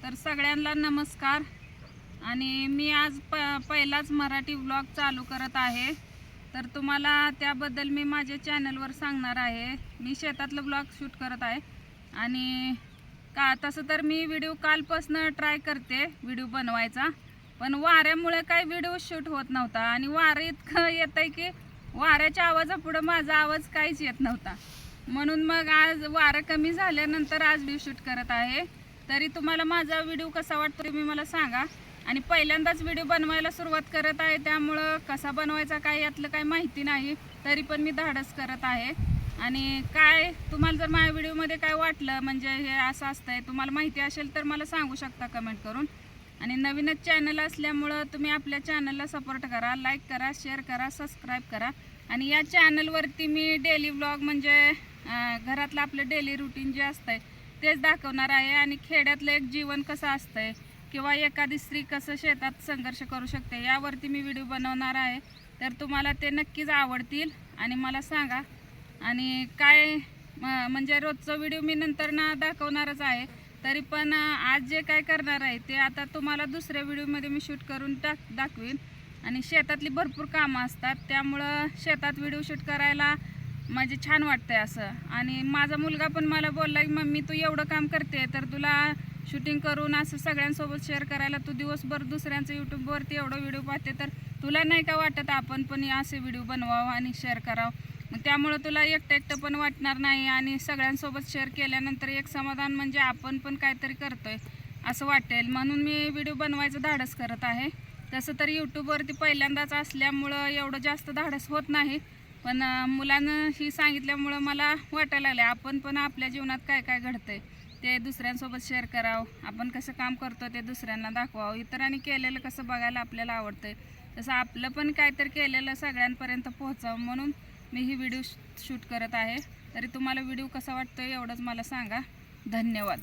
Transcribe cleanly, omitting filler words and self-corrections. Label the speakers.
Speaker 1: तर सगळ्यांना नमस्कार। आणि मी आज पहिलाच मराठी व्लॉग चालू करत आहे। तर तुम्हाला त्याबद्दल मी माझ्या चॅनलवर सांगणार आहे। मी शेतातलं व्लॉग शूट करत आहे आणि तसं तर मी व्हिडिओ कालपासून ट्राय करते व्हिडिओ बनवायचा, पण वाऱ्यामुळे काही व्हिडिओ शूट होत नव्हता आणि वारं इतकं येतंय की वाऱ्याच्या आवाजापुढे माझा आवाज काहीच येत नव्हता। म्हणून मग आज वारं कमी झाल्यानंतर आज व्हिडिओ शूट करत आहे। तरी तुम्हाला माझा व्हिडिओ कसा वाटतो तुम्ही मला सांगा। आणि पहिल्यांदाच व्हिडिओ बनवायला सुरुवात करत आहे, त्यामुळं कसा बनवायचा काय यातलं काही माहिती नाही, तरी पण मी धाडस करत आहे। आणि काय तुम्हाला जर माझ्या व्हिडिओमध्ये काय वाटलं म्हणजे हे असं असतंय तुम्हाला माहिती असेल तर मला सांगू शकता कमेंट करून। आणि नवीनच चॅनल असल्यामुळं तुम्ही आपल्या चॅनलला सपोर्ट करा, लाईक करा, शेअर करा, सबस्क्राईब करा। आणि या चॅनलवरती मी डेली व्लॉग म्हणजे घरातलं आपलं डेली रुटीन जे असतंय तेच दाखवणार आहे। आणि खेड्यातलं एक जीवन कसं असतंय किंवा एखादी स्त्री कसं शेतात संघर्ष करू शकते यावरती मी व्हिडिओ बनवणार आहे। तर तुम्हाला ते नक्कीच आवडतील आणि मला सांगा। आणि काय म्हणजे रोजचं व्हिडिओ मी नंतर ना दाखवणारच आहे, तरी पण आज जे काय करणार आहे ते आता तुम्हाला दुसऱ्या व्हिडिओमध्ये मी शूट करून दाखवीन। आणि शेतातली भरपूर कामं असतात, त्यामुळं शेतात व्हिडिओ शूट करायला म्हणजे छान वाटतंय असं। आणि माझा मुलगा पण मला बोलला की मम्मी तू एवढं काम करते तर तुला शूटिंग करून असं सगळ्यांसोबत शेअर करायला, तू दिवसभर दुसऱ्यांचं यूट्यूबवरती एवढं व्हिडिओ पाहते तर तुला नाही का वाटत आपण पण असे व्हिडिओ बनवावं आणि शेअर करावं, मग त्यामुळं तुला एकटं पण वाटणार नाही आणि सगळ्यांसोबत शेअर केल्यानंतर एक समाधान म्हणजे आपण पण काहीतरी करतोय असं वाटेल, म्हणून मी व्हिडिओ बनवायचं धाडस करत आहे। तसं तर यूट्यूबवरती पहिल्यांदाच असल्यामुळं एवढं जास्त धाडस होत नाही, पण मुलानं ही सांगितल्यामुळं मला वाटायला लागलं आपण पण आपल्या जीवनात काय काय घडतंय ते दुसऱ्यांसोबत शेअर करावं, आपण कसं काम करतो ते दुसऱ्यांना दाखवावं, इतरांनी केलेलं कसं बघायला आपल्याला आवडतंय तसं आपलं पण काहीतरी केलेलं सगळ्यांपर्यंत पोहोचावं, म्हणून मी ही व्हिडिओ शूट करत आहे। तरी तुम्हाला व्हिडिओ कसा वाटतोय एवढंच मला सांगा। धन्यवाद।